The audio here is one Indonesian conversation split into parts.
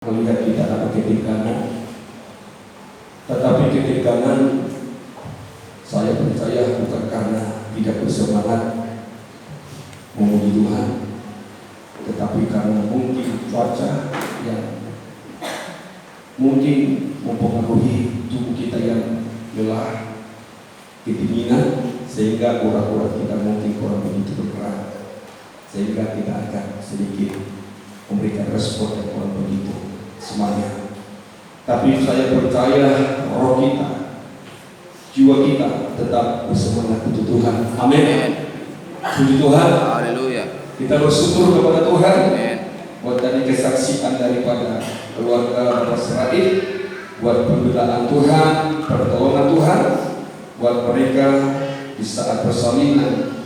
melihat kita ada ketegangan, tetapi ketegangan saya percaya bukan karena tidak bersemangat memuji Tuhan, tetapi karena mungkin cuaca yang mungkin mempengaruhi tubuh kita yang lelah, kedinginan, sehingga urat-urat kita mungkin kurang begitu bergerak, sehingga kita akan sedikit memberikan respon yang kurang begitu semuanya. Tapi saya percaya roh kita, jiwa kita tetap bersemangat untuk Tuhan. Amin. Puji Tuhan. Haleluya. Kita bersyukur kepada Tuhan. Amin. Buat tadi kesaksian daripada keluarga Bapak Seraid, buat pembelaan Tuhan, pertolongan Tuhan, buat mereka di saat persalinan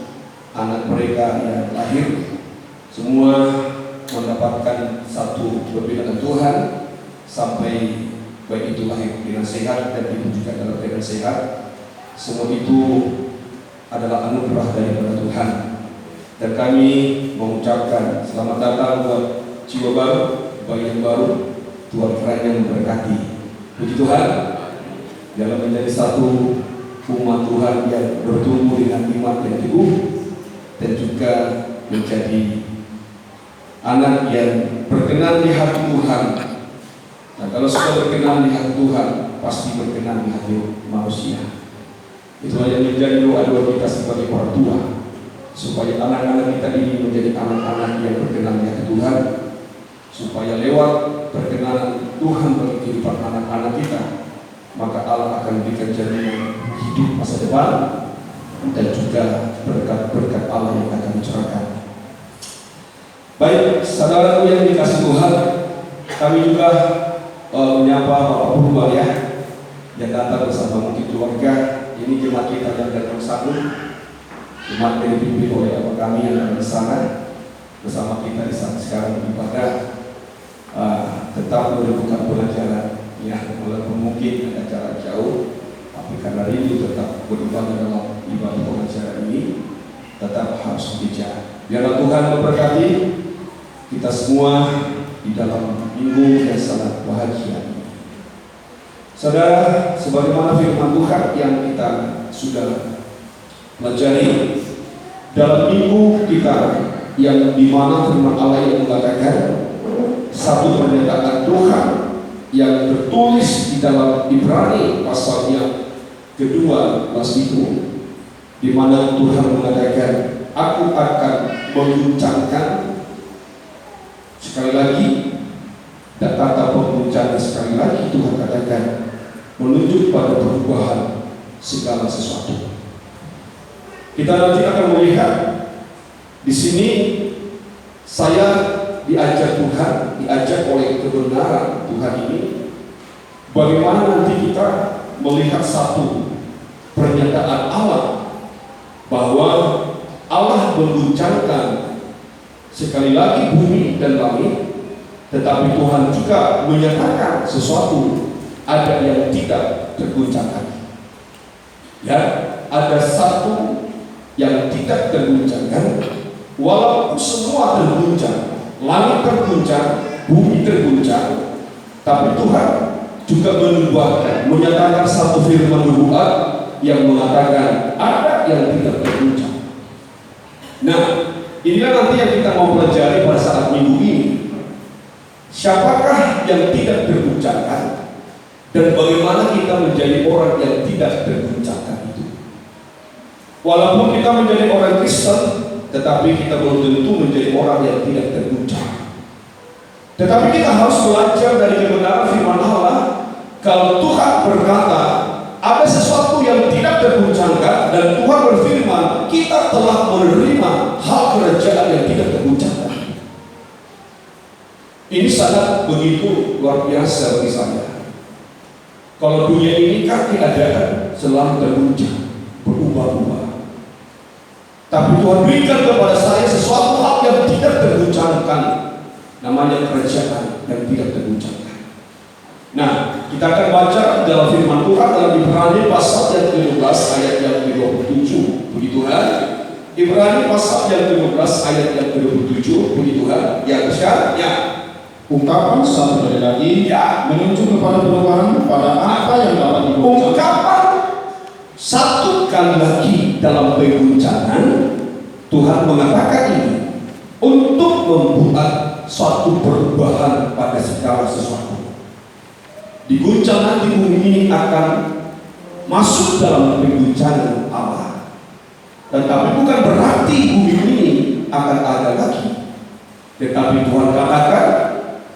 anak mereka yang lahir, semua mendapatkan satu pembelaan Tuhan sampai baik itu lahir dengan sehat dan ibu juga dalam keadaan sehat. Semua itu adalah anugerah daripada Tuhan, dan kami mengucapkan selamat datang buat jiwa baru, bayi yang baru. Tuhan kiranya memberkati. Puji Tuhan, dalam menjadi satu umat Tuhan yang bertumbuh dengan iman yang teguh, dan juga menjadi anak yang berkenan di hati Tuhan. Nah, kalau sudah berkenan di hati Tuhan, pasti berkenan di hati manusia. Itulah yang menjadi doa-doa kita sebagai orang tua, supaya anak-anak kita ini menjadi anak-anak yang berkenan di hati Tuhan, supaya lewat perkenanan Tuhan bagi kehidupan anak-anak kita, maka Allah akan berikan jaminan hidup masa depan dan juga berkat-berkat Allah yang akan dicurahkan. Baik, saudaraku yang dikasih Tuhan, kami juga menyapa Bapak Purba ya, yang datang bersama mungkin keluarga. Ini jemaat kita yang datang satu, jemaat yang dipimpin oleh Bapak kami yang ada di sana bersama kita di saat sekarang beribadah. Tetap melakukan pelajaran ya, walaupun mungkin ada jarak jauh, tapi karena rindu tetap beribadah dalam ibadah pengajaran ini, tetap harus dikejar. Biarlah Tuhan memberkati kita semua di dalam minggu yang sangat bahagia ini. Saudara, sebagaimana firman Tuhan yang kita sudah pelajari dalam minggu kita, yang dimana firman Allah yang mengatakan satu pernyataan Tuhan yang tertulis di dalam Ibrani pasal yang kedua itu, di mana Tuhan mengatakan, aku akan mengguncangkan. Sekali lagi, dan kata pengguncang sekali lagi Tuhan katakan menunjuk pada perubahan segala sesuatu. Kita nanti akan melihat di sini saya diajak Tuhan, diajak oleh kebenaran Tuhan ini, bagaimana nanti kita melihat satu pernyataan Allah bahwa Allah mengguncangkan sekali lagi bumi dan langit, tetapi Tuhan juga menyatakan sesuatu ada yang tidak terguncangkan. Ya, ada satu yang tidak terguncangkan, walaupun semua terguncang, langit terguncang, bumi terguncang, tapi Tuhan juga menubuatkan, menyatakan satu firman nubuat yang mengatakan ada yang tidak terguncang. Nah, inilah nanti yang kita mau pelajari pada saat minggu ini. Siapakah yang tidak terguncangkan, dan bagaimana kita menjadi orang yang tidak terguncangkan itu? Walaupun kita menjadi orang Kristen, tetapi kita belum tentu menjadi orang yang tidak terguncang. Tetapi kita harus belajar dari kebenaran firman Allah. Kalau Tuhan berkata ada sesuatu yang tidak terguncangkan, dan Tuhan berfirman kita telah menerima hal kerajaan yang tidak terguncangkan, ini sangat begitu luar biasa bagi saya. Kalau dunia ini kan keadaan selalu terguncang, berubah-ubah, tapi Tuhan berikan kepada saya sesuatu hal yang tidak terguncangkan, namanya kerajaan yang tidak terguncangkan. Nah, kita akan baca dalam firman Tuhan dalam Ibrani pasal yang ke-15 ayat yang ke-27. Puji Tuhan. Ibrani pasal yang ke-15 ayat yang ke-27. Puji Tuhan. Yang besar, ya. Ungkapan satu dari lagi menunjuk kepada perubahan pada apa yang dapat diucapkan. Ungkapan satu kali lagi dalam perbincangan Tuhan mengatakan ini untuk membuat suatu perubahan pada segala sesuatu. Diguncang nanti bumi ini akan masuk dalam perbincangan Allah. Tetapi bukan berarti bumi ini akan ada lagi. Tetapi Tuhan katakan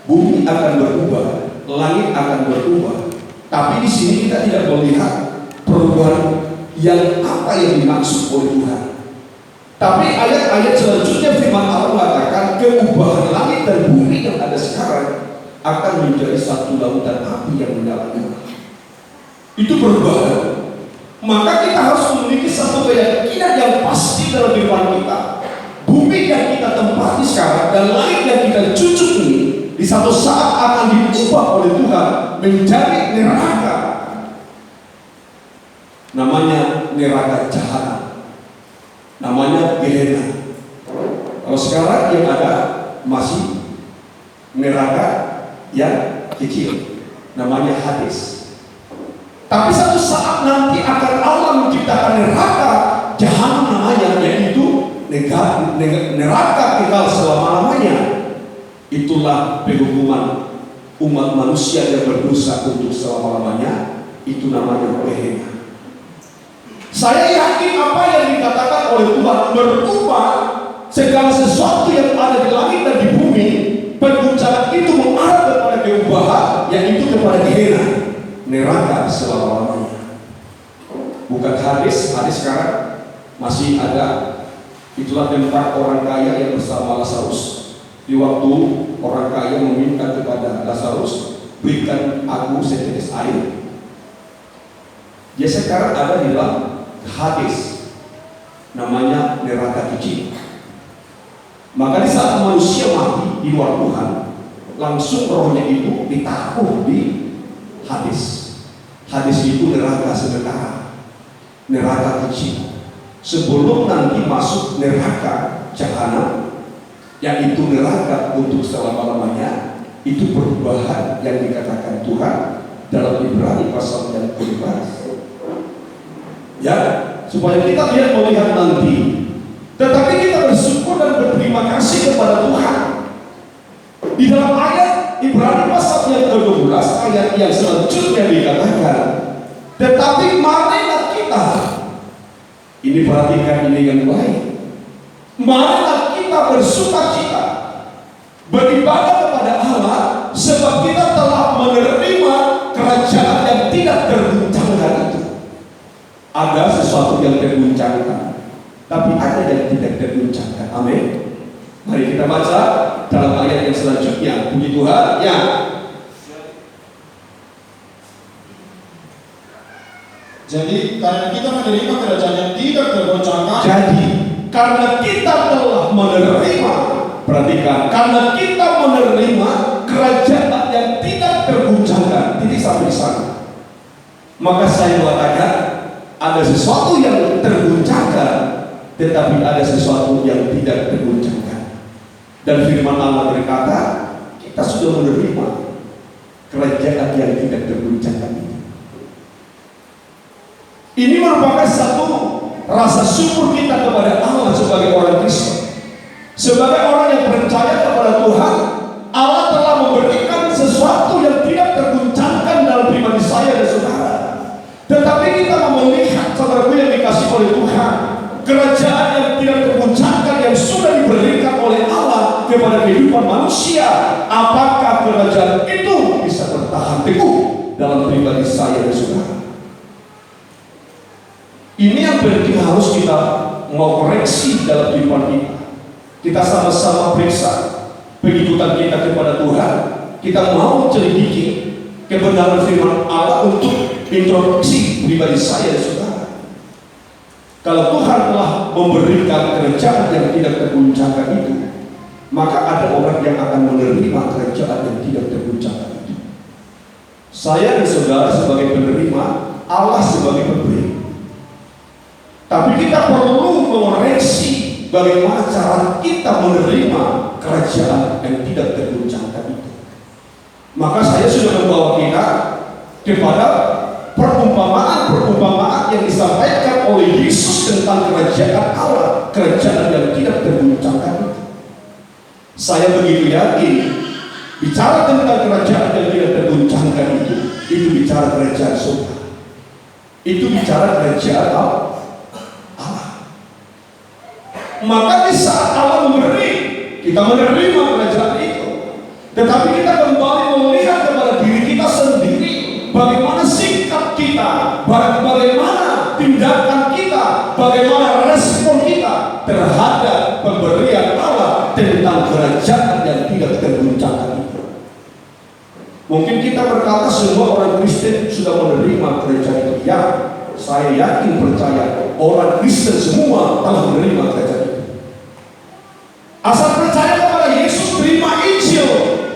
bumi akan berubah, langit akan berubah. Tapi di sini kita tidak melihat perubahan yang apa yang dimaksud oleh Tuhan. Tapi ayat-ayat selanjutnya firman Allah mengatakan keubahan langit dan bumi yang ada sekarang akan menjadi satu lautan api yang menyala-nyala. Itu perubahan. Maka kita harus memiliki satu keyakinan yang pasti dalam firman kita. Bumi yang kita tempati sekarang dan langit yang kita cucuk ini di satu saat akan diubah oleh Tuhan menjadi neraka. Namanya neraka jahanam. Namanya Gehenna. Kalau sekarang yang ada masih neraka yang kecil, namanya Hades. Tapi satu saat nanti akan Allah menciptakan neraka jahanam namanya, yaitu neraka kekal selama-lamanya. Itulah penghukuman umat manusia yang berdosa untuk selama-lamanya. Itu namanya Gehenna. Saya yakin apa yang dikatakan oleh Tuhan berubah segala sesuatu yang ada di langit dan di bumi. Perbincangan itu mengarah kepada keubahan, yaitu kepada Gehenna, neraka selama-lamanya. Bukan Hades. Hades sekarang masih ada. Itulah tempat orang kaya yang bersama Lazarus. Di waktu orang kaya meminta kepada Lazarus, berikan aku setetes air. Dia sekarang ada di dalam Hades, namanya neraka kecil. Maka di saat manusia mati di luar Tuhan, langsung rohnya itu ditaruh di Hades. Hades itu neraka sementara, neraka kecil. Sebelum nanti masuk neraka jahanam, yang itu neraka untuk selama-lamanya. Itu perubahan yang dikatakan Tuhan dalam Ibrani pasal yang ke-12. Ya, supaya kita tidak melihat nanti, tetapi kita bersyukur dan berterima kasih kepada Tuhan. Di dalam ayat Ibrani pasal yang ke-12, ayat yang selanjutnya dikatakan, tetapi marilah kita, ini perhatikan ini yang baik, marilah kita bersukacita, beribadah kepada Allah, sebab kita telah menerima kerajaan yang tidak terguncangkan itu. Ada sesuatu yang terguncangkan, tapi ada yang tidak terguncangkan. Amin. Mari kita baca dalam ayat yang selanjutnya. Puji Tuhan. Ya. Jadi karena kita menerima kerajaan yang tidak tergoncangkan. Jadi karena kita telah menerima, perhatikan, karena kita menerima kerajaan yang tidak terguncangkan. Titik sampai sana. Maka saya mengatakan ada sesuatu yang terguncangkan, tetapi ada sesuatu yang tidak terguncangkan. Dan firman Allah berkata, kita sudah menerima kerajaan yang tidak terguncangkan itu. Ini merupakan satu rasa syukur kita kepada Allah sebagai orang Kristen. Sebagai orang yang percaya kepada Tuhan, Allah telah memberikan sesuatu yang tidak terguncangkan dalam pribadi saya dan saudara. Tetapi kita mau melihat, saudaraku yang dikasih oleh Tuhan, kerajaan yang tidak terguncangkan yang sudah diberikan oleh Allah kepada kehidupan manusia. Apakah kerajaan itu bisa bertahan teguh dalam pribadi saya dan saudara? Ini yang penting harus kita mau koreksi dalam kehidupan kita. Kita sama-sama periksa pengikutan kita kepada Tuhan. Kita mau selidiki kebenaran firman Allah untuk introduksi pribadi saya dan saudara. Kalau Tuhan telah memberikan kerajaan yang tidak terguncangkan itu, maka ada orang yang akan menerima kerajaan yang tidak terguncangkan itu. Saya dan saudara sebagai penerima, Allah sebagai pemberi. Tapi kita perlu mengoreksi bagaimana cara kita menerima kerajaan yang tidak terguncangkan itu. Maka saya sudah membawa kita kepada perumpamaan yang disampaikan oleh Yesus tentang kerajaan Allah, kerajaan yang tidak terguncangkan. Saya begitu yakin bicara tentang kerajaan yang tidak terguncangkan itu bicara kerajaan surga. Itu bicara kerajaan Allah. Maka di saat Allah memberi, kita menerima kerajaan itu. Tetapi kita kembali melihat kepada diri kita sendiri, bagaimana sikap kita, bagaimana tindakan kita, bagaimana respon kita terhadap pemberian Allah tentang kerajaan yang tidak terguncangkan itu. Mungkin kita berkata semua orang Kristen sudah menerima kerajaan itu. Ya, saya yakin percaya orang Kristen semua telah menerima kerajaan itu. Asal percaya kepada Yesus, terima Injil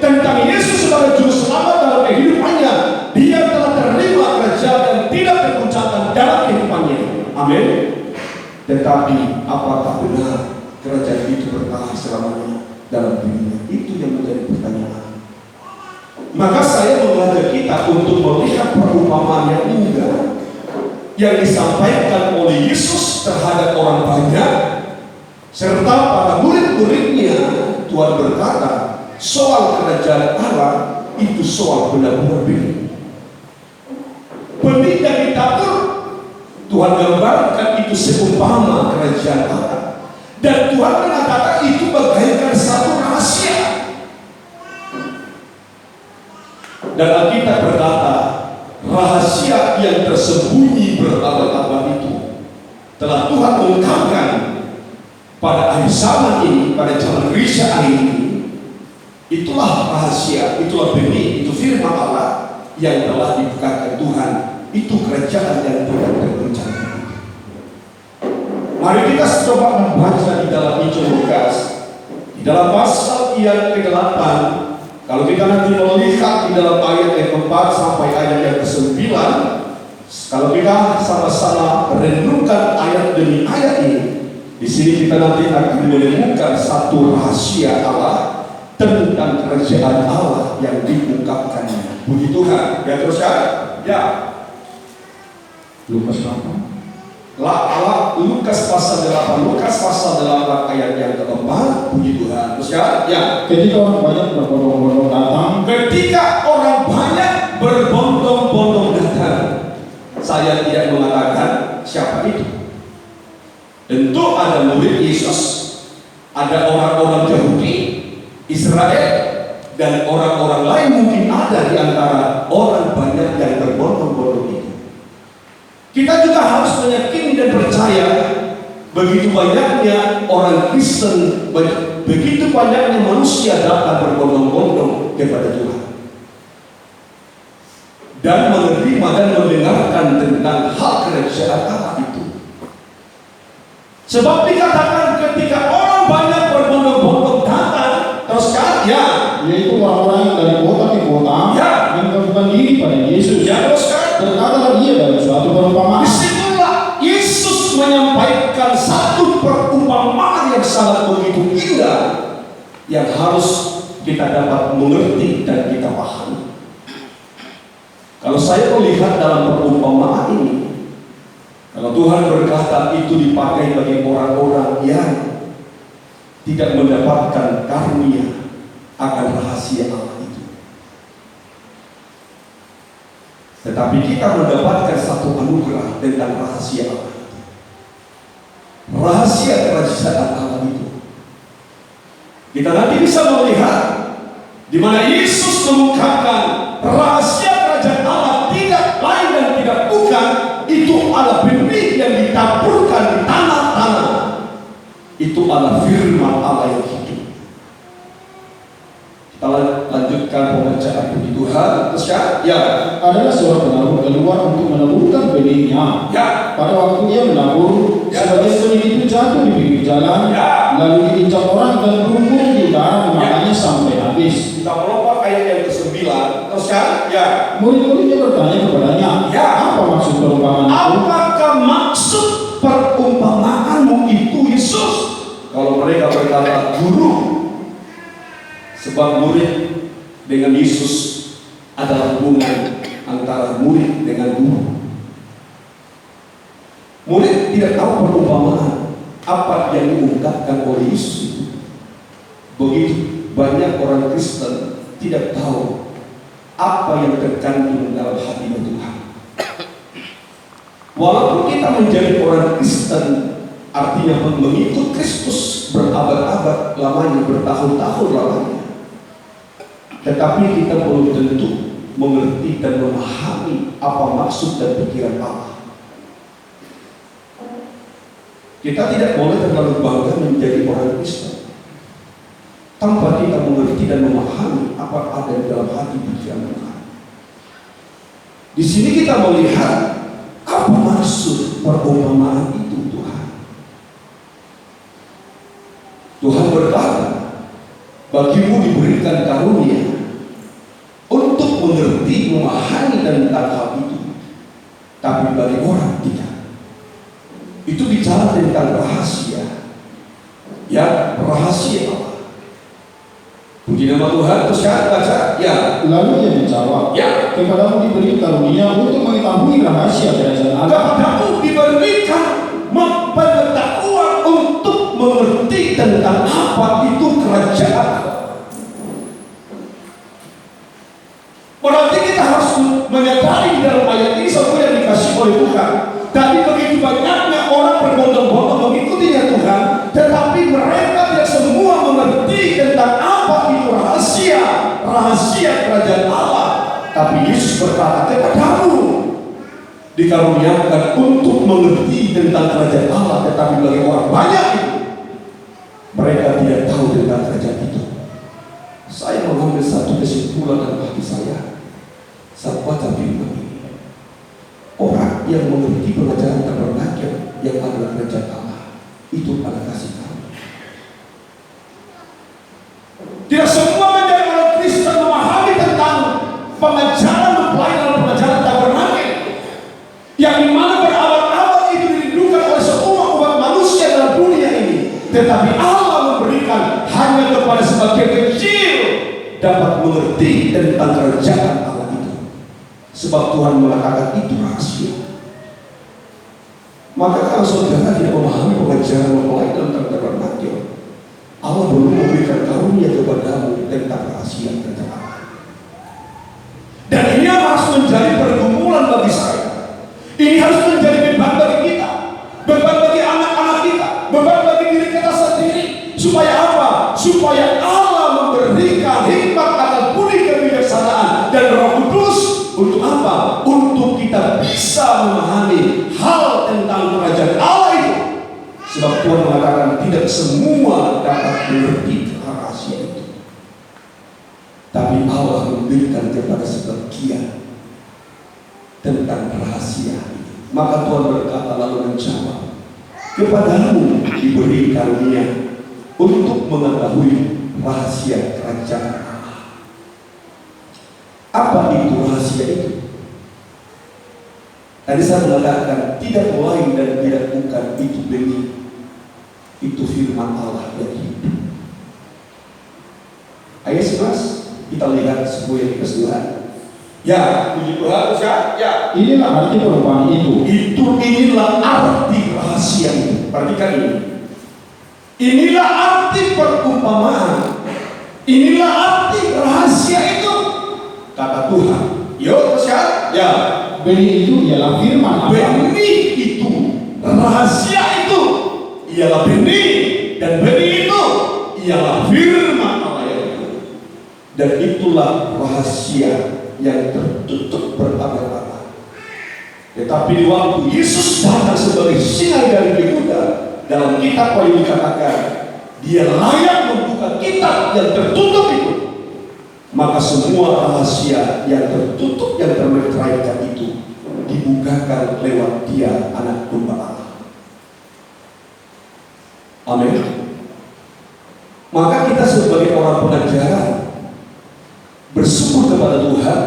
tentang Yesus sebagai juru selamat dalam kehidupannya, dia telah terima kerajaan yang tidak terguncangkan dalam kehidupannya. Amin. Tetapi apakah benar kerajaan itu bertahan selamanya dalam dirinya? Itu yang menjadi pertanyaan. Maka saya mengajak kita untuk melihat perumpamaan yang indah yang disampaikan oleh Yesus terhadap orang banyak, serta pada murid-muridnya. Tuhan berkata soal kerajaan Allah itu soal benar-benar benih. Benih yang ditabur, Tuhan gambarkan itu seumpama kerajaan Allah. Dan Tuhan mengatakan itu bagaikan satu rahasia. Dan Alkitab berkata rahasia yang tersembunyi berabad-abad itu telah Tuhan ungkapkan pada akhir zaman ini, pada zaman Kristus akhir ini. Itulah rahasia, itulah benih, itu firman Allah yang telah dibukakan Tuhan. Itu kerajaan yang tidak terguncangkan. Mari kita coba membaca di dalam Injil Lukas, di dalam pasal yang ke-8. Kalau kita nanti melihat di dalam ayat yang ke-4 sampai ayat yang ke-9, kalau kita sama-sama renungkan ayat demi ayat ini, di sini kita nanti akan menemukan satu rahasia Allah tentang kerajaan Allah yang diungkapkannya. Puji Tuhan. Ya, terus ya. Ya. Lukas 8. Lukas pasal 8. Lukas pasal 8 ayat yang ke-4. Puji Tuhan. Terus ya. Ya. Ketika orang banyak berbondong-bondong datang. Ketika orang banyak berbondong-bondong datang. Saya tidak mengatakan siapa itu. Tentu ada murid Yesus, ada orang-orang Yahudi, Israel, dan orang-orang lain mungkin ada di antara orang banyak yang berbondong-bondong itu. Kita juga harus meyakini dan percaya begitu banyaknya orang Kristen, begitu banyaknya manusia datang berbondong-bondong kepada Tuhan dan menerima dan mendengarkan tentang hal kerajaan Allah itu. Sebab dikatakan ketika orang banyak berbondong-bondong datang, terus kan, ya, yaitu orang-orang dari kota ke kota, ya, mengakukan diri pada Yesus. Ya, terus kan, berkatalah dia dalam suatu perumpamaan. Disitulah Yesus menyampaikan satu perumpamaan yang sangat begitu indah, yang harus kita dapat mengerti dan kita pahami. Kalau saya melihat dalam perumpamaan ini, kalau Tuhan berkata itu dipakai bagi orang-orang yang tidak mendapatkan karunia akan rahasia Allah itu. Tetapi kita mendapatkan satu anugerah tentang rahasia Allah itu. Rahasia kerajaan Allah itu. Kita nanti bisa melihat di mana Yesus mengungkapkan rahasia kerajaan Allah tidak lain dan tidak bukan itu adalah benih yang ditaburkan di tanah-tanah. Itu adalah firman Allah yang hidup. Kita lanjutkan pembacaan puji Tuhan. Terus ya, adalah seorang penabur keluar untuk menaburkan benihnya. Ya. Pada waktu dia menabur, Ya, sebagian benih itu jatuh di pinggir jalan, ya, lalu diinjak orang dan berkumpul di udara, makanya sampai habis. Kita melompat ayat yang ke-9. Terus ya. Murid-muridnya bertanya kepadanya, Ya. apa maksud perumpamaan itu? Apakah maksud perumpamaanmu itu, Yesus? Kalau mereka berkata, Guru, sebab murid dengan Yesus adalah hubungan antara murid dengan guru. Murid tidak tahu perumpamaan apa yang diungkapkan oleh Yesus itu. Begitu banyak orang Kristen tidak tahu apa yang terkandung dalam hati Tuhan. Walaupun kita menjadi orang Kristen, artinya mengikut Kristus berabad-abad lamanya, bertahun-tahun lamanya, tetapi kita belum tentu mengerti dan memahami apa maksud dan pikiran Allah. Kita tidak boleh terlalu bangga menjadi orang Kristen tanpa kita mengerti dan memahami apa ada di dalam hati pikiran Tuhan. Di sini kita melihat apa maksud perumpamaan itu Tuhan. Tuhan berkata, bagimu diberikan karunia untuk mengerti, memahami tentang hal itu, tapi bagi orang tidak. Itu bicara tentang rahasia, ya, rahasia Allah. Puji nama Tuhan. Terus kan baca, ya. Lalu ia menjawab, ya, kepadamu diberi karunia untuk mengetahui rahasia kerajaan Allah. kepadamu diberikan pengetahuan untuk mengerti tentang apa itu kerajaan. Berarti kita harus menyadari dalam ayat ini semua yang dikasih oleh Tuhan. Tadi begitu banyaknya orang berbondong-bondong mengikutinya Tuhan, tetapi mereka tidak semua mengerti tentang apa itu rahasia kerajaan Allah. Tapi Yesus berkata, kepadamu dikaruniakan untuk mengerti tentang kerajaan Allah, tetapi bagi orang banyak itu, mereka tidak tahu tentang kerajaan itu. Saya mengambil satu kesimpulan dalam hati saya saat baca firman ini. Orang yang mengerti pengajaran tabernakel yang adalah kerajaan Allah, itu adalah kasih karunia. Tidak semua menjadi orang Kristen memahami tentang pengajaran mempelai dalam pengajaran tabernakel, yang dimana berabad-abad itu dirindukan oleh semua umat manusia dalam dunia ini, tetapi Allah memberikan hanya kepada sebagian kecil dapat mengerti tentang kerajaan Allah itu. Sebab Tuhan mengatakan itu rahasia. Maka kalau saudara tidak memahami pengajaran mempelai dalam tabernakel, Allah belum memberikan karunia kepadamu tentang rahasia kerajaan Allah. Dan ini harus menjadi pergumulan bagi saya. Ini harus menjadi beban bagi kita, beban bagi anak-anak kita, beban bagi diri kita sendiri. Supaya apa? Supaya Allah memberikan hikmat, akal budi, kebijaksanaan dan Roh Kudus. Untuk apa? Untuk kita bisa memahami hal tentang kerajaan Allah itu. Sebab Tuhan mengatakan tidak semua dapat mengerti rahasia itu, tapi Allah memberikan kepada sebagian tentang rahasia itu. Maka Tuhan berkata lalu menjawab, kepadamu diberi karunia untuk mengetahui rahasia kerajaan Allah. Apa itu rahasia itu? Tadi saya mengatakan tidak lain dan tidak bukan itu benih, itu firman Allah yang hidup. Ayat 11 kita lihat sebuah yang keseluruhan. Ya, puji Tuhan, ya. Inilah arti perumpamaan itu. Inilah arti rahasia itu. Perhatikan ini. Inilah arti perumpamaan. Inilah arti rahasia itu. Kata Tuhan. Yuk, terus kan? Ya. Benih itu ialah firman Allah. Benih itu, rahasia itu ialah benih, dan benih itu ialah firman Allah yang itu. Dan itulah rahasia yang tertutup berabad-abad. Tetapi di waktu Yesus datang sebagai singa dari Yehuda, dalam kitab Wahyu dikatakan dia layak membuka kitab yang tertutup itu. Maka semua rahasia yang tertutup, yang termeteraikan itu dibukakan lewat dia, anak domba Allah. Amin. Maka kita sebagai orang pengajaran bersyukur kepada Tuhan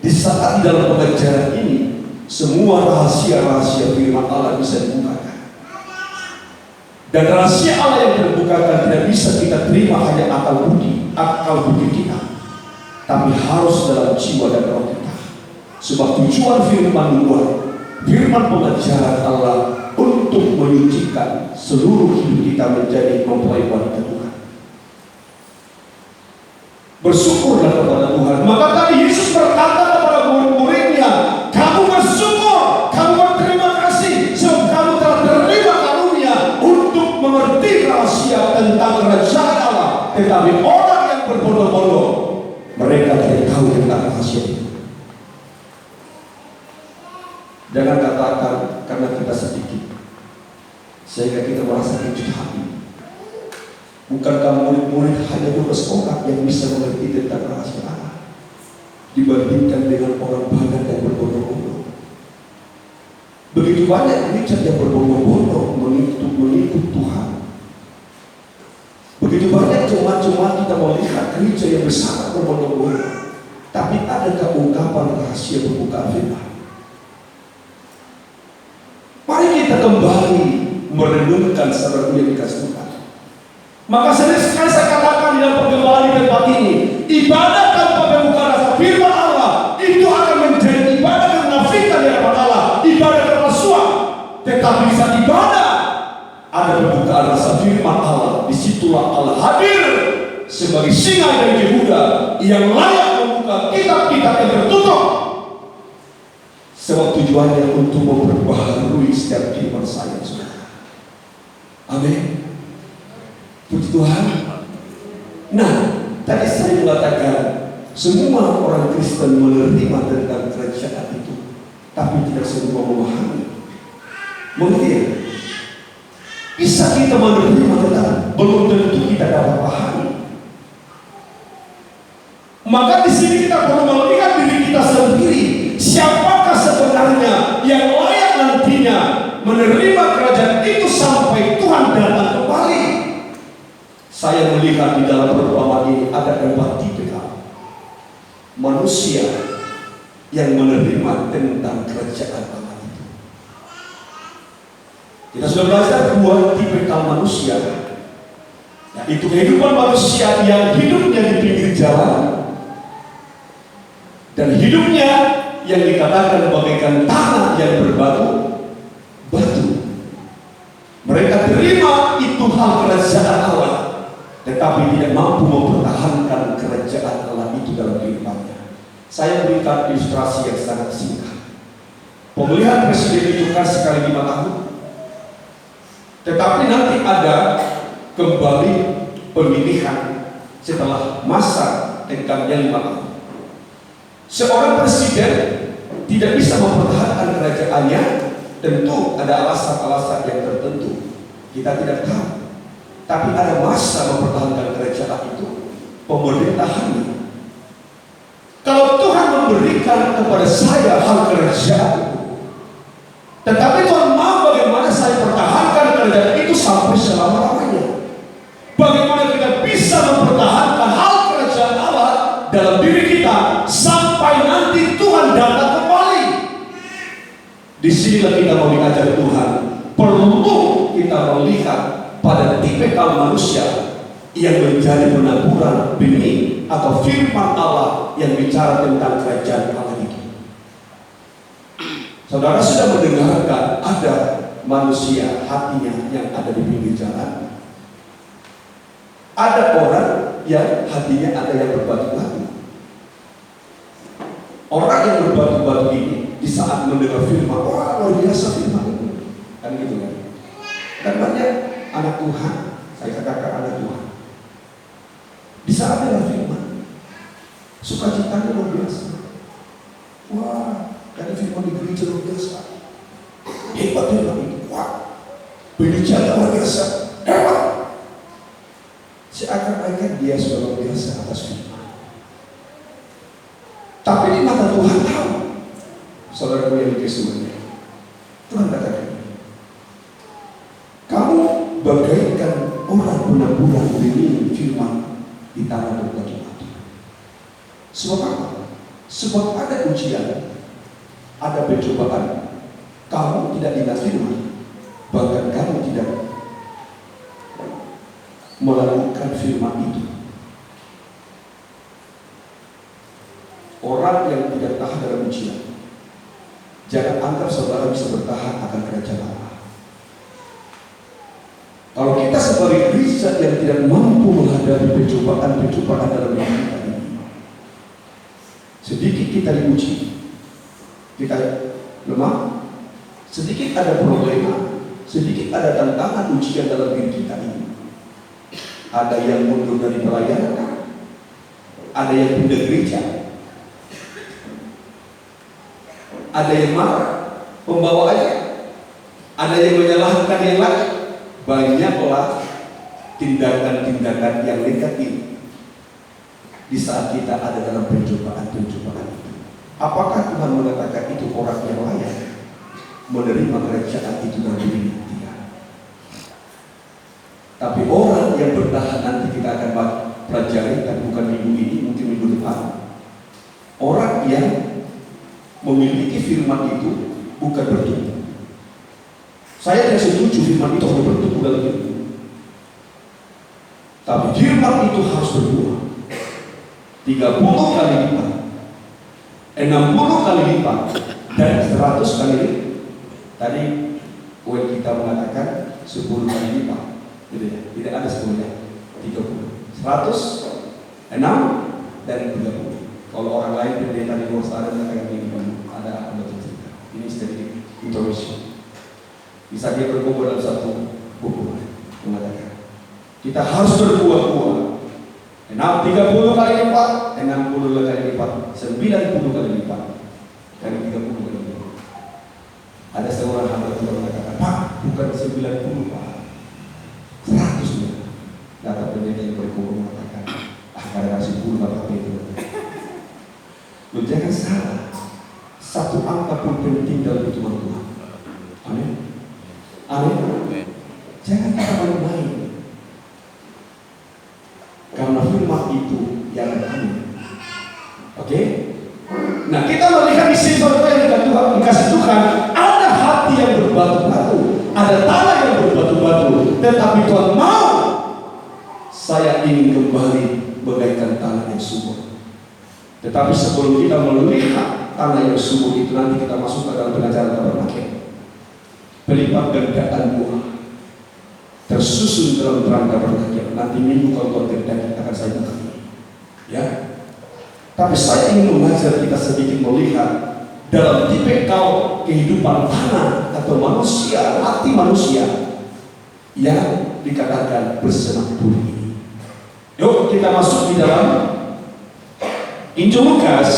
di saat di dalam pengajaran ini semua rahasia-rahasia firman Allah bisa dibukakan. Dan rahasia Allah yang terbukakan tidak bisa kita terima hanya akal budi kita. tapi harus dalam jiwa dan roh kita. Sebab tujuan firman luar, firman pengajaran Allah untuk menyucikan seluruh hidup kita menjadi mempelai wanita Tuhan. Bersyukurlah kepada Tuhan. Maka tadi Yesus berkata kepada murid-muridnya, kamu bersyukur, kamu berterima kasih, sebab kamu telah terima karunia untuk mengerti rahasia tentang kerajaan Allah. Tetapi orang yang berbondong-bondong, mereka tidak tahu tentang rahasia itu. Jangan katakan karena kita sedikit sehingga kita merasa kecut hati. Bukankah murid-murid hanya 12 orang yang bisa mengerti tentang rahasia Allah dibandingkan dengan orang banyak yang berbondong-bondong? Begitu banyak Richard yang berbondong-bondong mengikut Tuhan. Begitu banyak jemaat-jemaat kita melihat gereja yang besar berbondong-bondong, tapi adakah ungkapan rahasia pembukaan firman? Mari kita kembali merenungkan secara yang dikasih Tuhan. Maka sering sekali saya katakan di dalam pergembala di tempat ini, ibadah tanpa pembukaan rasa firman Allah itu akan menjadi ibadah kemunafikan di hadapan Allah, ibadah kepalsuan. Tetapi di saat ibadah ada pembukaan rasa firman Allah, disitulah Allah hadir sebagai singa dari Yehuda yang layak membuka kitab-kitab yang tertutup. Sebab tujuannya untuk memperbaharui setiap kehidupan saya, saudara. Amin. Puji Tuhan. Nah, tadi saya mengatakan semua orang Kristen menerima tentang kerajaan itu, tapi tidak semua memahami. Mengerti ya? Bisa kita menerima tentang, belum tentu kita dapat pahami. Maka di sini kita perlu melihat diri kita sendiri. Siapakah sebenarnya yang layak nantinya menerima kerajaan itu sampai Tuhan datang kembali? Saya melihat di dalam perumpamaan ini ada 4 tipe manusia yang menerima tentang kerajaan Allah itu. Kita sudah belajar 2 tipe manusia, yaitu kehidupan manusia yang hidupnya di pinggir jalan dan hidupnya yang dikatakan bagaikan tanah yang berbatu. Mereka terima itu hal kerajaan Allah, tetapi tidak mampu mempertahankan kerajaan Allah itu dalam kehidupannya. Saya berikan ilustrasi yang sangat singkat. Pemilihan presiden itu kan sekali 5 tahun, tetapi nanti ada kembali pemilihan setelah masa tenggatnya 5 tahun. Seorang presiden tidak bisa mempertahankan kerajaannya, tentu ada alasan-alasan yang tertentu. Kita tidak tahu. Tapi ada masa mempertahankan kerajaan itu, pemerintahannya. Kalau Tuhan memberikan kepada saya hal kerajaan itu, tetapi Tuhan mau bagaimana saya pertahankan kerajaan itu sampai selama-lamanya. Bagaimana kita bisa mempertahankan hal kerajaan Allah dalam diri kita sampai nanti Tuhan datang kembali. Disinilah kita mau diajar Tuhan. Perlu kita melihat pada tipikal manusia yang menjadi penaburan benih atau firman Allah yang bicara tentang kerajaan Allah itu. Saudara sudah mendengarkan ada manusia hatinya yang ada di pinggir jalan. Ada orang yang hatinya ada yang berbatu-batu. Orang yang berbatu-batu ini di saat mendengar firman, wah luar biasa firman itu, kan gitu kan? Dan banyak anak Tuhan, saya katakan anak Tuhan, di saat dengar firman, sukacitanya luar biasa. Wah, ada firman di gereja luar biasa, hebat firman itu. Wah, berbicara luar biasa, hebat. Seakan-akan dia sudah luar biasa atas firman. Tapi di mata Tuhan tahu, saudaraku yang dikasihi, Tuhan katakan, kamu bagaikan orang penaburan benih firman di tanah berbatu-batu. Sebab apa? Sebab ada ujian, ada pencobaan, kamu tidak ingat firman, bahkan kamu tidak melakukan firman itu. orang yang tidak tahan dalam ujian. Jangan anggap saudara bisa bertahan akan kerajaan Allah. Kalau kita sebagai Kristen yang tidak mampu menghadapi pencobaan-pencobaan dalam hidup kita ini, sedikit kita diuji, kita lemah, sedikit ada problema, sedikit ada tantangan ujian dalam diri kita ini. Ada yang mundur dari pelayanan, ada yang pindah gereja, ada yang marah, pembawa aja, ada yang menyalahkan yang lain. Banyaklah tindakan-tindakan yang negatif di saat kita ada dalam pencobaan-pencobaan itu. Apakah Tuhan mengatakan itu orang yang layak menerima kerajaan itu dalam diri dia? Tapi orang yang bertahan, nanti kita akan pelajari, dan bukan minggu ini, mungkin minggu depan. Orang yang memiliki firman itu bukan bertumbuh. Saya tidak setuju firman itu harus bertumbuh dalam hidup. Tapi firman itu harus berbuah. 30 kali lipat, 60 kali lipat, dan 100 kali lipat. Tadi kita mengatakan 10 kali lipat. Tidak ada 10-nya, 30, 100, 6, dan 30. Kalau orang lain pendeta di luar sana mengatakan ini ada cerita. Ini sedikit introduksi. Bisa dia berkumpul dalam satu buku mengatakan kita harus berbuah-buah. 30 kali lipat, 60 kali lipat, 90 kali lipat, dari 30 kali lipat. Ada seorang hamba Tuhan mengatakan, Pak, bukan 90 Pak, 100 ya. Kata pendeta yang berkumpul mengatakan, karena 10 Bapak itu. Lu jangan salah, satu angka pun penting dalam hidup Tuhan. Amin. Amin. Jangan main-main. Karena firman itu yang amin. Oke? Nah, kita melihat di sini saudara yang dikasih Tuhan, ada hati yang berbatu-batu, ada tanah yang berbatu-batu, tetapi Tuhan mau saya ingin kembali bagaikan tanah yang subur. Tetapi sebelum kita melihat tanah yang subur itu, nanti kita masuk ke dalam pengajaran tabernakel. Pelipat gandaan buah tersusun dalam kerangka tabernakel. Nanti minggu kalau kita akan saya buka. Ya. Tapi saya ingin mengajar kita sedikit melihat dalam tipikal kehidupan tanah atau manusia, hati manusia yang dikatakan bersemak duri. Yuk kita masuk di dalam Injil Lukas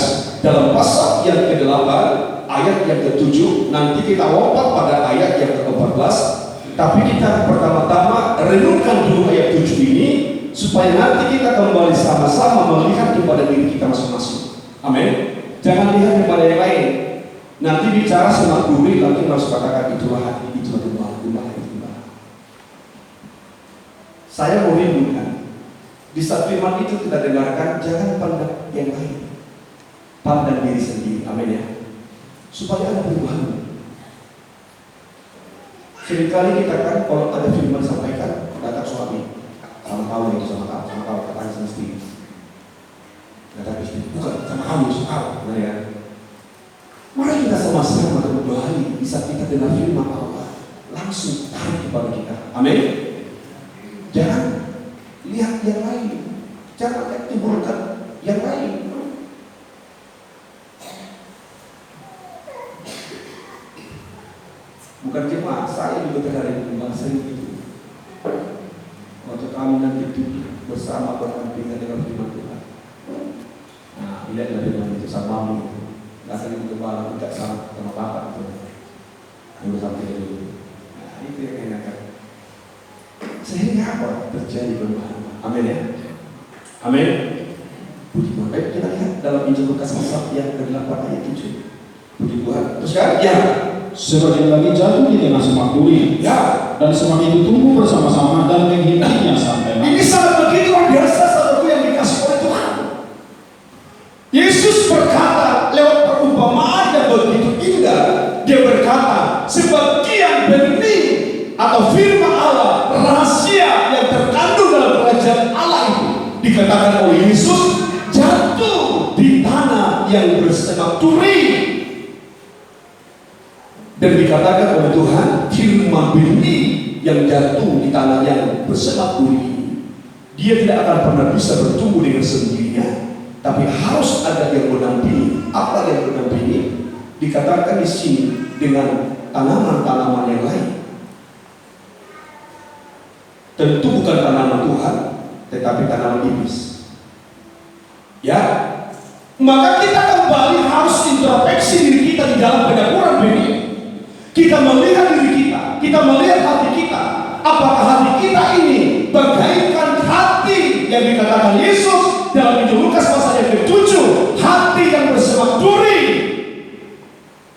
dalam pasal yang ke-8 ayat yang ke-7. Nanti kita lompat pada ayat yang ke-14. Tapi kita pertama-tama renungkan dulu ayat 7 ini, supaya nanti kita kembali sama-sama melihat kepada diri kita masing-masing. Amin. Jangan lihat kepada yang lain. Nanti bicara semak duri, nanti harus katakan itulah hati, itulah gembala. Saya merindukan di saat firman itu kita dengarkan, jangan pandang yang lain, pandang diri sendiri. Amin ya. Supaya ada perubahan. Seringkali kita kan kalau ada firman sampaikan, datang suami, kamu tahu itu sama kamu katanya sama istri. Datang istri, bukan sama kamu, sama kamu. Nah ya. Mari kita sama-sama kembali bisa kita dengar firman Allah langsung tarik kepada kita. Amin. Jangan lihat yang lain, jangan timbulkan yang lain. Bukan cuma saya juga terhadap bahasa itu. Waktu kami nanti bersama berdampingan dengan firman Tuhan. Nah, lihatlah firman itu sama itu. Rasanya gembala tidak sama bapak itu. Yang sampai dulu. Nah, itu yang enakan. Sehingga apa terjadi perubahan? Amin ya. Amin. Puji Tuhan. Baik, kita lihat dalam Injil Lukas pasal yang ke-8 ayat 7. Puji Tuhan. Terus kan? Ya. Sebagian lagi jatuh di tengah semak duri, ya, dan semak itu tumbuh bersama-sama dan menghinggapinya sampai mati. Ini sangat begitu luar biasa, satu yang dikasih oleh Tuhan. Yesus berkata lewat perumpamaan yang begitu indah. Dia berkata, sebagian benih atau firman Allah, rahasia yang terkandung dalam kerajaan Allah itu dikatakan oleh Yesus jatuh di tanah yang bersemak duri. Dan dikatakan oleh Tuhan, firman benih yang jatuh di tanah yang bersemak duri, dia tidak akan pernah bisa bertumbuh dengan sendirinya, tapi harus ada yang mendampingi. Apa yang mendampingi? Dikatakan di sini dengan tanaman-tanaman yang lain. Tentu bukan tanaman Tuhan, tetapi tanaman iblis. Ya, maka kita kembali harus introspeksi diri kita di dalam pengakuan benih. Kita melihat diri kita melihat hati kita. Apakah hati kita ini bagaikan hati yang dikatakan Yesus dalam Injil Lukas pasal yang ke-7, hati yang bersemak duri,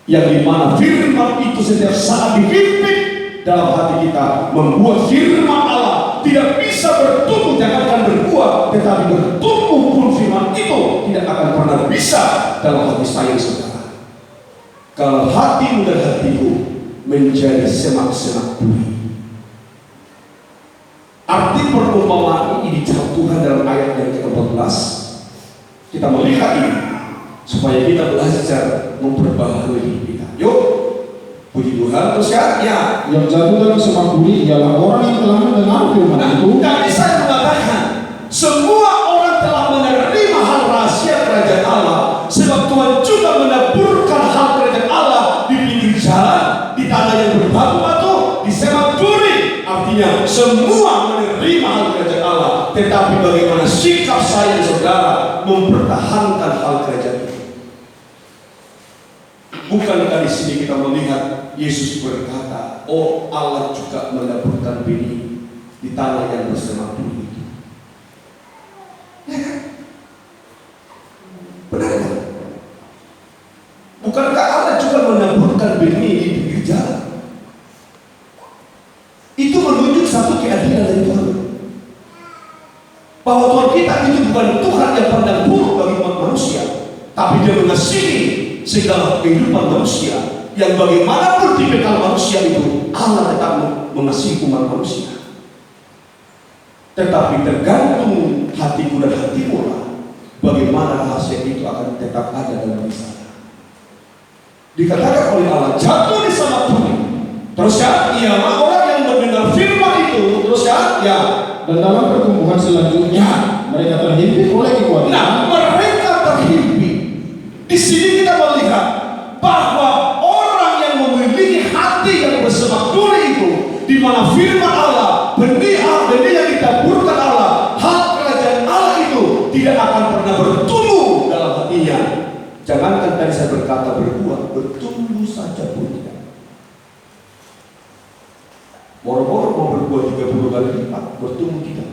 yang dimana firman itu setiap saat dihimpit dalam hati kita, membuat firman Allah tidak bisa bertumbuh, jangankan berbuah, tetapi bertumbuh pun firman itu tidak akan pernah bisa dalam hati saya, saudara. Kalau hatimu dan hatiku menjadi semak-semak duri. Arti perumpamaan ini dijawab Tuhan dalam ayat yang ke-14. Kita melihat ini supaya kita belajar memperbaharui hidup kita. Yuk, puji Tuhan. Terus kan? Ya. Yang jatuh dalam semak duri ialah orang yang telah mendengar firman itu. Tadi saya mengatakan, semua orang telah menerima hal rahasia kerajaan Allah, sebab Tuhan juga menaburkan hal kerajaan Allah di pinggir jalan, di tanah yang berbatu-batu, di semak duri. Artinya semua menerima hal kerajaan Allah, tetapi bagaimana sikap saya dan saudara mempertahankan hal kerajaan itu? Bukankah di sini kita melihat Yesus berkata, oh Allah juga menaburkan benih di tanah yang bersemak duri itu. Ya kan? Benar kan? Bukankah Allah juga menaburkan benih di pinggir jalan? Itu menunjuk satu keadilan dari Tuhan, bahwa Tuhan kita itu bukan Tuhan yang pandang buruk bagi umat manusia, tapi Dia mengasihi segala kehidupan manusia, yang bagaimanapun tipikal manusia itu, Allah tetap mengasihi umat manusia. Tetapi tergantung hatiku dan hatimu lah, bagaimana hasil itu akan tetap ada dalam diri saya. Dikatakan oleh Allah, jatuh di semak duri. Terus kan, ialah orang yang mendengar firman itu. Terus kan, ya. Dan dalam pertumbuhan selanjutnya mereka terhimpit oleh kekuatan. Nah, mereka terhimpit. Di sini kita melihat bahwa orang yang memiliki hati yang bersemak duri itu, di mana firman Allah, benih yang ditaburkan Allah, hak kerajaan Allah itu tidak akan pernah bertumbuh dalam hatinya. Jangankan tadi saya berkata berbuah, bertumbuh saja pun tidak. Moro-moro mau berbuah 30 kali lipat, bertumbuh tidak.